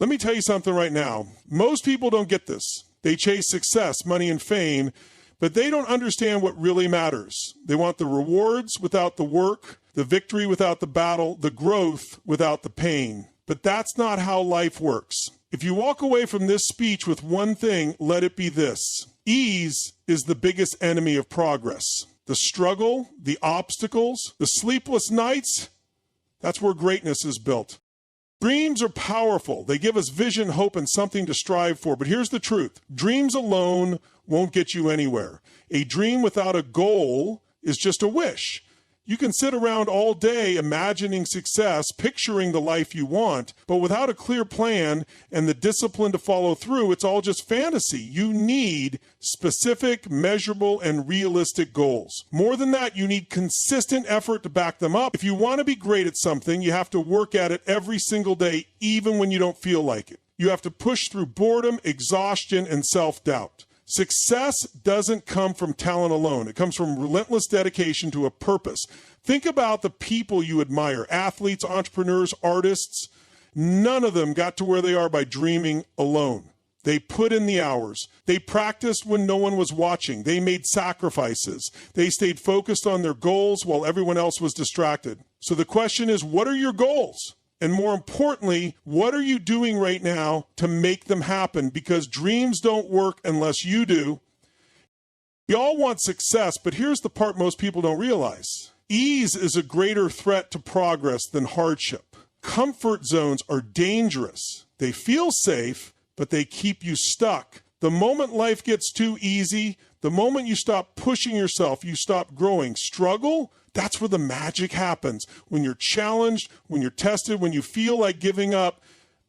Let me tell you something right now. Most people don't get this. They chase success, money, and fame, but they don't understand what really matters. They want the rewards without the work, the victory without the battle, the growth without the pain. But that's not how life works. If you walk away from this speech with one thing, let it be this. Ease is the biggest enemy of progress. The struggle, the obstacles, the sleepless nights, that's where greatness is built. Dreams are powerful. They give us vision, hope, and something to strive for. But here's the truth. Dreams alone won't get you anywhere. A dream without a goal is just a wish. You can sit around all day imagining success, picturing the life you want, but without a clear plan and the discipline to follow through, it's all just fantasy. You need specific, measurable, and realistic goals. More than that, you need consistent effort to back them up. If you want to be great at something, you have to work at it every single day, even when you don't feel like it. You have to push through boredom, exhaustion, and self-doubt. Success doesn't come from talent alone. It comes from relentless dedication to a purpose. Think about the people you admire, athletes, entrepreneurs, artists. None of them got to where they are by dreaming alone. They put in the hours. They practiced when no one was watching. They made sacrifices. They stayed focused on their goals while everyone else was distracted. So the question is, what are your goals? And more importantly, what are you doing right now to make them happen? Because dreams don't work unless you do. We all want success, but here's the part most people don't realize. Ease is a greater threat to progress than hardship. Comfort zones are dangerous. They feel safe, but they keep you stuck. The moment life gets too easy, the moment you stop pushing yourself, you stop growing. Struggle? That's where the magic happens. When you're challenged, when you're tested, when you feel like giving up,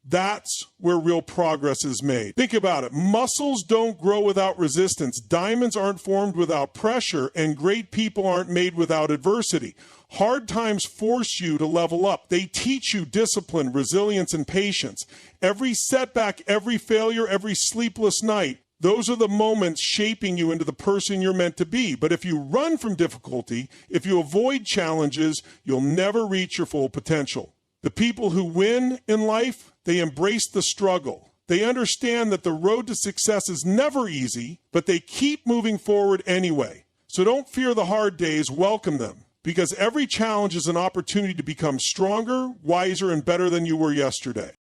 that's where real progress is made. Think about it. Muscles don't grow without resistance. Diamonds aren't formed without pressure, and great people aren't made without adversity. Hard times force you to level up. They teach you discipline, resilience, and patience. Every setback, every failure, every sleepless night, those are the moments shaping you into the person you're meant to be. But if you run from difficulty, if you avoid challenges, you'll never reach your full potential. The people who win in life, they embrace the struggle. They understand that the road to success is never easy, but they keep moving forward anyway. So don't fear the hard days, welcome them. Because every challenge is an opportunity to become stronger, wiser, and better than you were yesterday.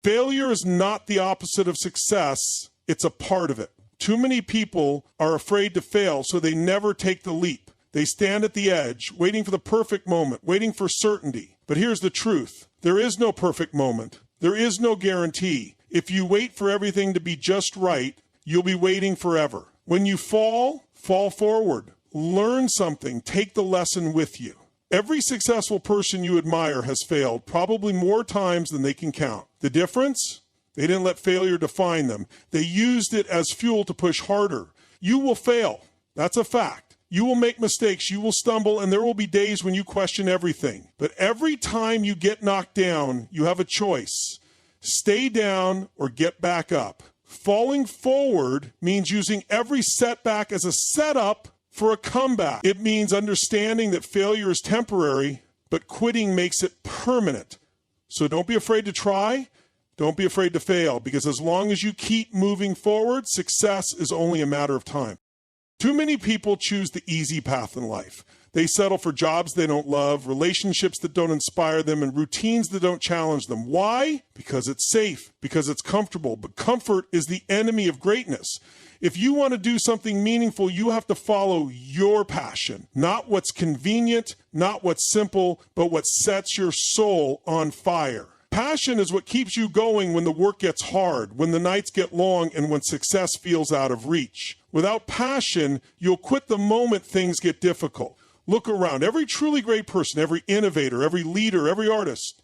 Failure is not the opposite of success. It's a part of it. Too many people are afraid to fail, so they never take the leap. They stand at the edge, waiting for the perfect moment, waiting for certainty. But here's the truth. There is no perfect moment. There is no guarantee. If you wait for everything to be just right, you'll be waiting forever. When you fall, fall forward. Learn something. Take the lesson with you. Every successful person you admire has failed, probably more times than they can count. The difference? They didn't let failure define them. They used it as fuel to push harder. You will fail. That's a fact. You will make mistakes. You will stumble, and there will be days when you question everything. But every time you get knocked down, you have a choice. Stay down or get back up. Falling forward means using every setback as a setup for a comeback. It means understanding that failure is temporary, but quitting makes it permanent. So don't be afraid to try. Don't be afraid to fail, because as long as you keep moving forward, success is only a matter of time. Too many people choose the easy path in life. They settle for jobs they don't love, relationships that don't inspire them, and routines that don't challenge them. Why? Because it's safe, because it's comfortable. But comfort is the enemy of greatness. If you want to do something meaningful, you have to follow your passion, not what's convenient, not what's simple, but what sets your soul on fire. Passion is what keeps you going when the work gets hard, when the nights get long, and when success feels out of reach. Without passion, you'll quit the moment things get difficult. Look around. Every truly great person, every innovator, every leader, every artist,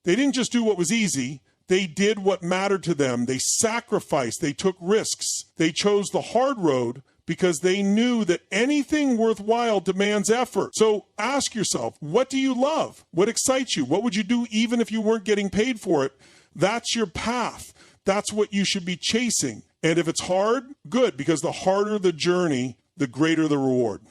they didn't just do what was easy. They did what mattered to them. They sacrificed. They took risks. They chose the hard road because they knew that anything worthwhile demands effort. So ask yourself, what do you love? What excites you? What would you do even if you weren't getting paid for it? That's your path. That's what you should be chasing. And if it's hard, good, because the harder the journey, the greater the reward.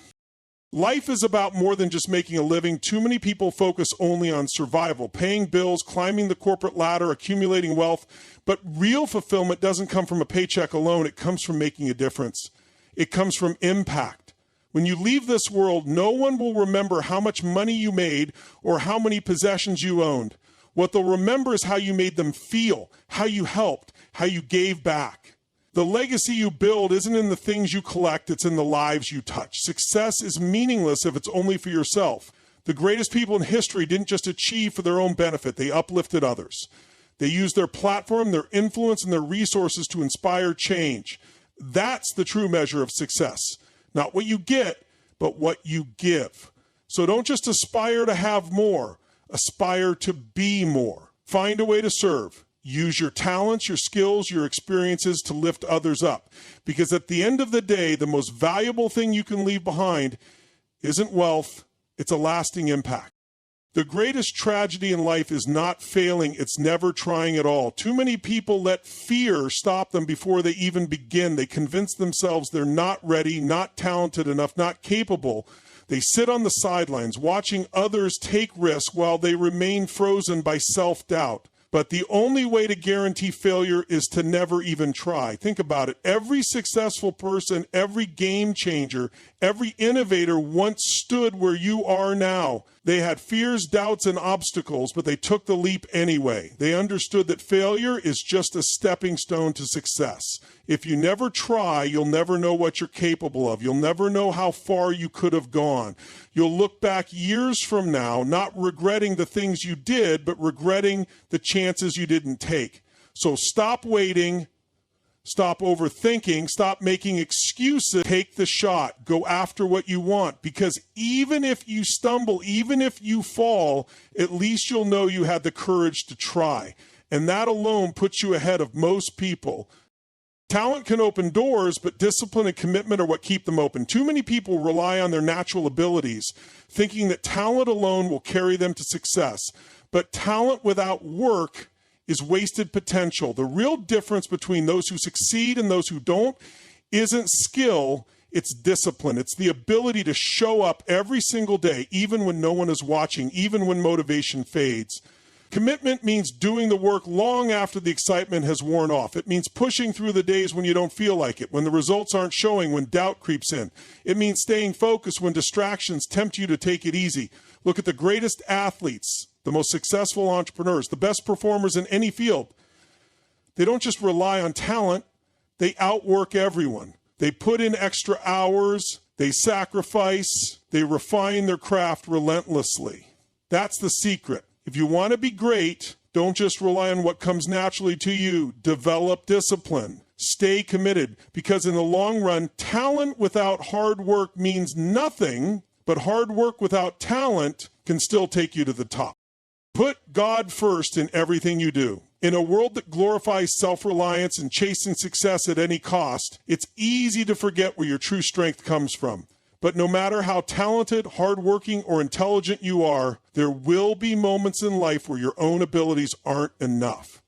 Life is about more than just making a living. Too many people focus only on survival, paying bills, climbing the corporate ladder, accumulating wealth. But real fulfillment doesn't come from a paycheck alone. It comes from making a difference. It comes from impact. When you leave this world, no one will remember how much money you made or how many possessions you owned. What they'll remember is how you made them feel, how you helped, how you gave back. The legacy you build isn't in the things you collect, it's in the lives you touch. Success is meaningless if it's only for yourself. The greatest people in history didn't just achieve for their own benefit, they uplifted others. They used their platform, their influence, and their resources to inspire change. That's the true measure of success. Not what you get, but what you give. So don't just aspire to have more, aspire to be more. Find a way to serve. Use your talents, your skills, your experiences to lift others up. Because at the end of the day, the most valuable thing you can leave behind isn't wealth, it's a lasting impact. The greatest tragedy in life is not failing, it's never trying at all. Too many people let fear stop them before they even begin. They convince themselves they're not ready, not talented enough, not capable. They sit on the sidelines watching others take risks while they remain frozen by self-doubt. But the only way to guarantee failure is to never even try. Think about it. Every successful person, every game changer, every innovator once stood where you are now. They had fears, doubts, and obstacles, but they took the leap anyway. They understood that failure is just a stepping stone to success. If you never try, you'll never know what you're capable of. You'll never know how far you could have gone. You'll look back years from now, not regretting the things you did, but regretting the chances you didn't take. So stop waiting. Stop overthinking, stop making excuses, take the shot, go after what you want. Because even if you stumble, even if you fall, at least you'll know you had the courage to try. And that alone puts you ahead of most people. Talent can open doors, but discipline and commitment are what keep them open. Too many people rely on their natural abilities, thinking that talent alone will carry them to success. But talent without work is wasted potential. The real difference between those who succeed and those who don't isn't skill, it's discipline. It's the ability to show up every single day, even when no one is watching, even when motivation fades. Commitment means doing the work long after the excitement has worn off. It means pushing through the days when you don't feel like it, when the results aren't showing, when doubt creeps in. It means staying focused when distractions tempt you to take it easy. Look at the greatest athletes, the most successful entrepreneurs, the best performers in any field. They don't just rely on talent, they outwork everyone. They put in extra hours, they sacrifice, they refine their craft relentlessly. That's the secret. If you want to be great, don't just rely on what comes naturally to you. Develop discipline. Stay committed. Because in the long run, talent without hard work means nothing, but hard work without talent can still take you to the top. Put God first in everything you do. In a world that glorifies self-reliance and chasing success at any cost, it's easy to forget where your true strength comes from. But no matter how talented, hardworking, or intelligent you are, there will be moments in life where your own abilities aren't enough.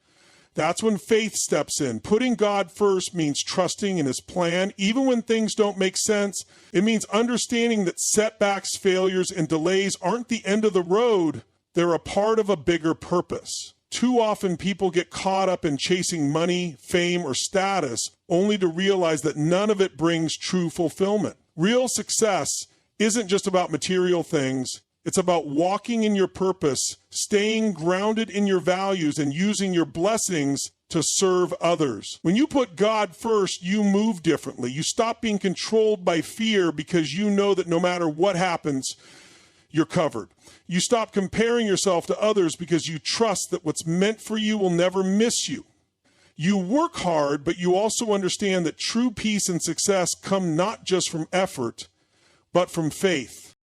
That's when faith steps in. Putting God first means trusting in His plan, even when things don't make sense. It means understanding that setbacks, failures, and delays aren't the end of the road. They're a part of a bigger purpose. Too often people get caught up in chasing money, fame, or status, only to realize that none of it brings true fulfillment. Real success isn't just about material things. It's about walking in your purpose, staying grounded in your values, and using your blessings to serve others. When you put God first, you move differently. You stop being controlled by fear because you know that no matter what happens, you're covered. You stop comparing yourself to others because you trust that what's meant for you will never miss you. You work hard, but you also understand that true peace and success come not just from effort, but from faith.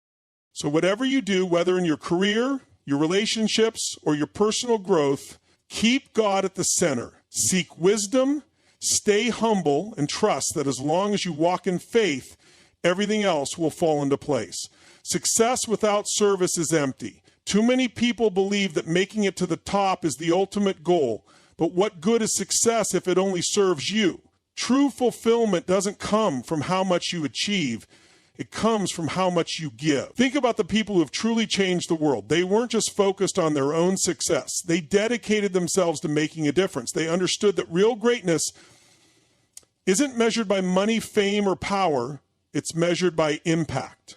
So whatever you do, whether in your career, your relationships, or your personal growth, keep God at the center. Seek wisdom, stay humble, and trust that as long as you walk in faith, everything else will fall into place. Success without service is empty. Too many people believe that making it to the top is the ultimate goal. But what good is success if it only serves you? True fulfillment doesn't come from how much you achieve. It comes from how much you give. Think about the people who have truly changed the world. They weren't just focused on their own success. They dedicated themselves to making a difference. They understood that real greatness isn't measured by money, fame, or power. It's measured by impact.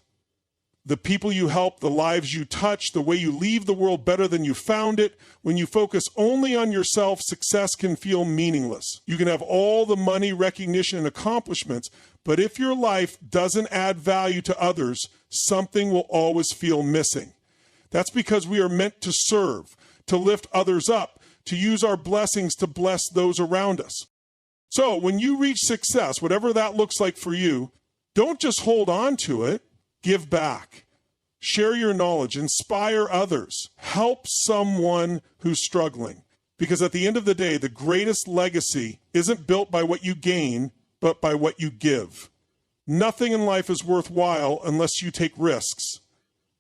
The people you help, the lives you touch, the way you leave the world better than you found it. When you focus only on yourself, success can feel meaningless. You can have all the money, recognition, and accomplishments, but if your life doesn't add value to others, something will always feel missing. That's because we are meant to serve, to lift others up, to use our blessings to bless those around us. So when you reach success, whatever that looks like for you, don't just hold on to it. Give back. Share your knowledge. Inspire others. Help someone who's struggling. Because at the end of the day, the greatest legacy isn't built by what you gain, but by what you give. Nothing in life is worthwhile unless you take risks.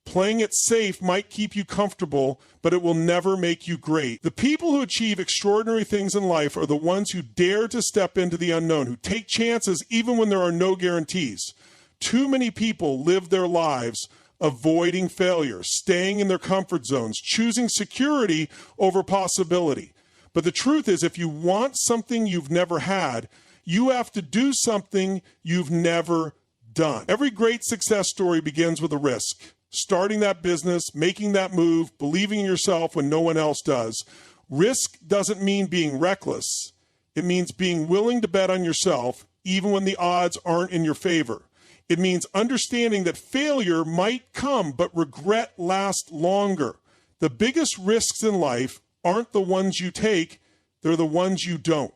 Playing it safe might keep you comfortable, but it will never make you great. The people who achieve extraordinary things in life are the ones who dare to step into the unknown, who take chances even when there are no guarantees. Too many people live their lives avoiding failure, staying in their comfort zones, choosing security over possibility. But the truth is, if you want something you've never had, you have to do something you've never done. Every great success story begins with a risk. Starting that business, making that move, believing in yourself when no one else does. Risk doesn't mean being reckless. It means being willing to bet on yourself, even when the odds aren't in your favor. It means understanding that failure might come, but regret lasts longer. The biggest risks in life aren't the ones you take, they're the ones you don't.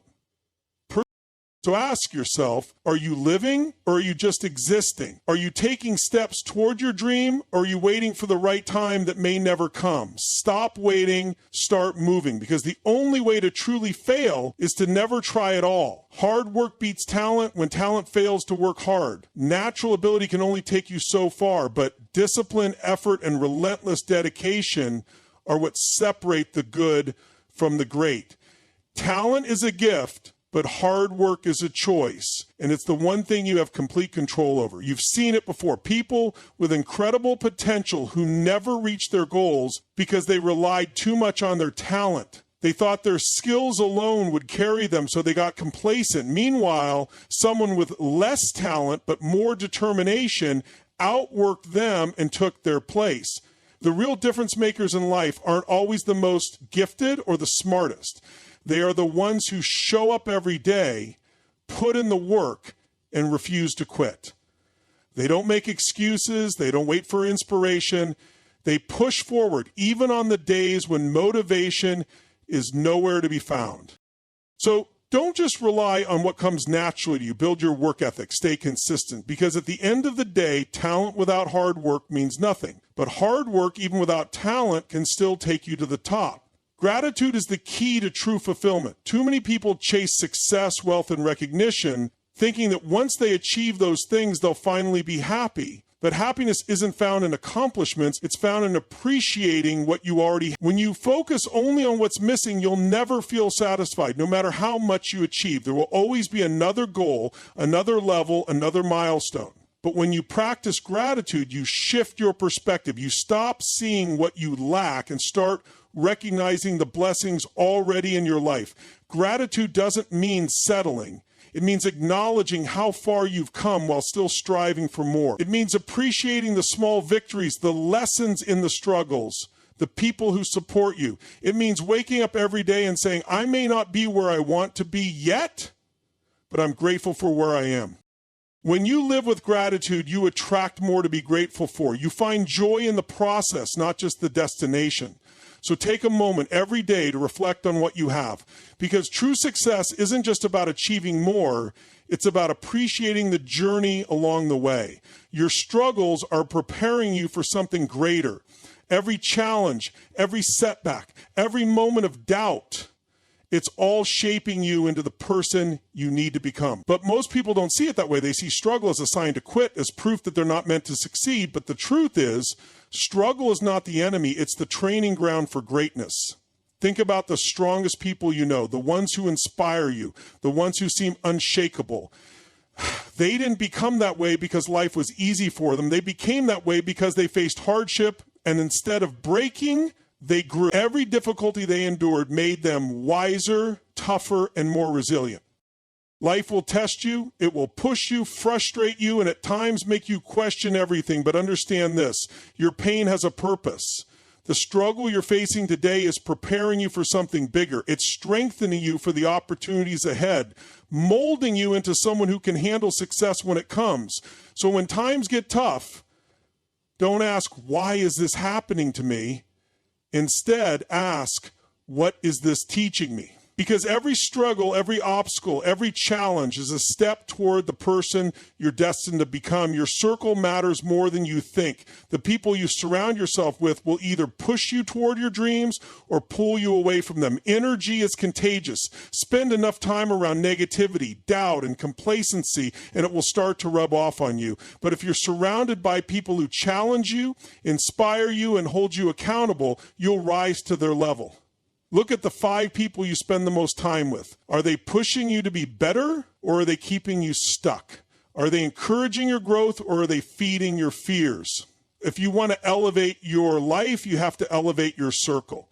So ask yourself, are you living or are you just existing? Are you taking steps toward your dream or are you waiting for the right time that may never come? Stop waiting, start moving, because the only way to truly fail is to never try at all. Hard work beats talent when talent fails to work hard. Natural ability can only take you so far, but discipline, effort, and relentless dedication are what separate the good from the great. Talent is a gift, but hard work is a choice, and it's the one thing you have complete control over. You've seen it before. People with incredible potential who never reached their goals because they relied too much on their talent. They thought their skills alone would carry them, so they got complacent. Meanwhile, someone with less talent but more determination outworked them and took their place. The real difference makers in life aren't always the most gifted or the smartest. They are the ones who show up every day, put in the work, and refuse to quit. They don't make excuses. They don't wait for inspiration. They push forward, even on the days when motivation is nowhere to be found. So don't just rely on what comes naturally to you. Build your work ethic. Stay consistent. Because at the end of the day, talent without hard work means nothing. But hard work, even without talent, can still take you to the top. Gratitude is the key to true fulfillment. Too many people chase success, wealth, and recognition, thinking that once they achieve those things, they'll finally be happy. But happiness isn't found in accomplishments. It's found in appreciating what you already have. When you focus only on what's missing, you'll never feel satisfied, no matter how much you achieve. There will always be another goal, another level, another milestone. But when you practice gratitude, you shift your perspective. You stop seeing what you lack and start recognizing the blessings already in your life. Gratitude doesn't mean settling. It means acknowledging how far you've come while still striving for more. It means appreciating the small victories, the lessons in the struggles, the people who support you. It means waking up every day and saying, I may not be where I want to be yet, but I'm grateful for where I am. When you live with gratitude, you attract more to be grateful for. You find joy in the process, not just the destination. So take a moment every day to reflect on what you have, because true success isn't just about achieving more, it's about appreciating the journey along the way. Your struggles are preparing you for something greater. Every challenge, every setback, every moment of doubt, it's all shaping you into the person you need to become. But most people don't see it that way. They see struggle as a sign to quit, as proof that they're not meant to succeed. But the truth is, struggle is not the enemy. It's the training ground for greatness. Think about the strongest people you know, the ones who inspire you, the ones who seem unshakable. They didn't become that way because life was easy for them. They became that way because they faced hardship, and instead of breaking, they grew. Every difficulty they endured made them wiser, tougher, and more resilient. Life will test you, it will push you, frustrate you, and at times make you question everything. But understand this, your pain has a purpose. The struggle you're facing today is preparing you for something bigger. It's strengthening you for the opportunities ahead, molding you into someone who can handle success when it comes. So when times get tough, don't ask, why is this happening to me? Instead, ask, what is this teaching me? Because every struggle, every obstacle, every challenge is a step toward the person you're destined to become. Your circle matters more than you think. The people you surround yourself with will either push you toward your dreams or pull you away from them. Energy is contagious. Spend enough time around negativity, doubt, and complacency, and it will start to rub off on you. But if you're surrounded by people who challenge you, inspire you, and hold you accountable, you'll rise to their level. Look at the 5 people you spend the most time with. Are they pushing you to be better, or are they keeping you stuck? Are they encouraging your growth, or are they feeding your fears? If you want to elevate your life, you have to elevate your circle.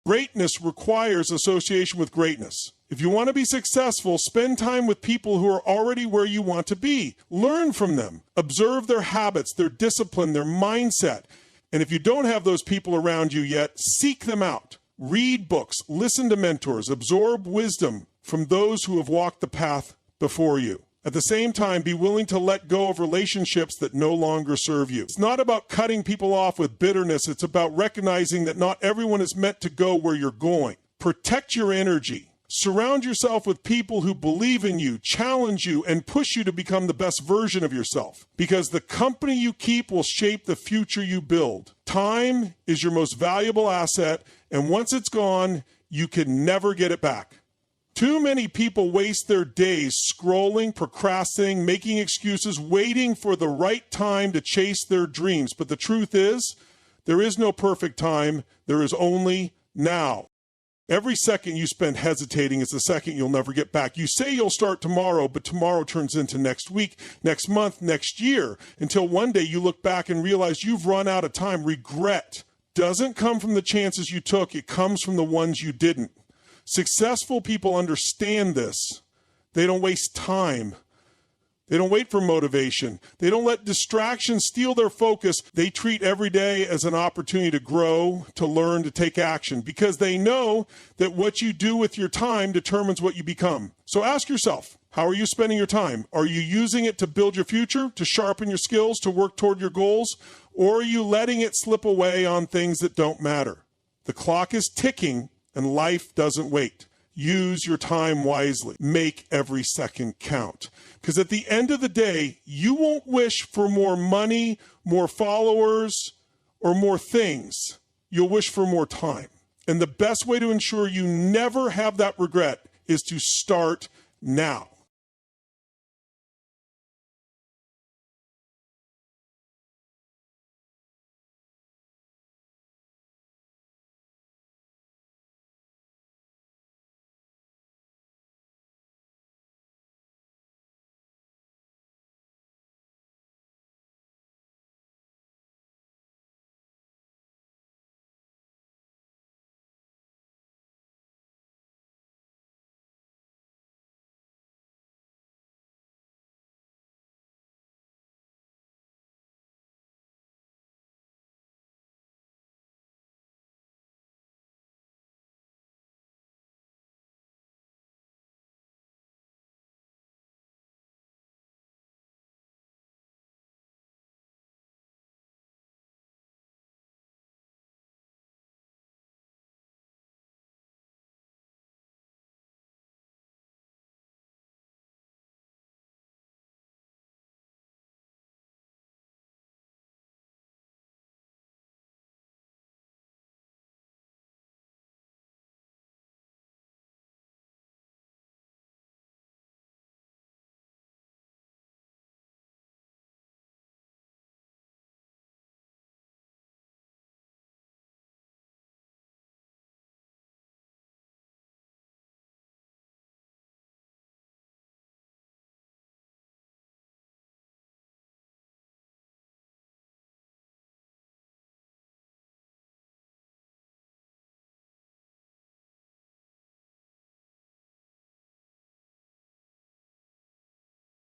Greatness requires association with greatness. If you want to be successful, spend time with people who are already where you want to be. Learn from them. Observe their habits, their discipline, their mindset. And if you don't have those people around you yet, seek them out. Read books, listen to mentors, absorb wisdom from those who have walked the path before you. At the same time, be willing to let go of relationships that no longer serve you. It's not about cutting people off with bitterness. It's about recognizing that not everyone is meant to go where you're going. Protect your energy. Surround yourself with people who believe in you, challenge you, and push you to become the best version of yourself. Because the company you keep will shape the future you build. Time is your most valuable asset, and once it's gone, you can never get it back. Too many people waste their days scrolling, procrastinating, making excuses, waiting for the right time to chase their dreams. But the truth is, there is no perfect time. There is only now. Every second you spend hesitating is the second you'll never get back. You say you'll start tomorrow, but tomorrow turns into next week, next month, next year, until one day you look back and realize you've run out of time. Regret doesn't come from the chances you took. It comes from the ones you didn't. Successful people understand this. They don't waste time. They don't wait for motivation. They don't let distractions steal their focus. They treat every day as an opportunity to grow, to learn, to take action, because they know that what you do with your time determines what you become. So ask yourself, how are you spending your time? Are you using it to build your future, to sharpen your skills, to work toward your goals? Or are you letting it slip away on things that don't matter? The clock is ticking and life doesn't wait. Use your time wisely. Make every second count. Because at the end of the day, you won't wish for more money, more followers, or more things. You'll wish for more time. And the best way to ensure you never have that regret is to start now.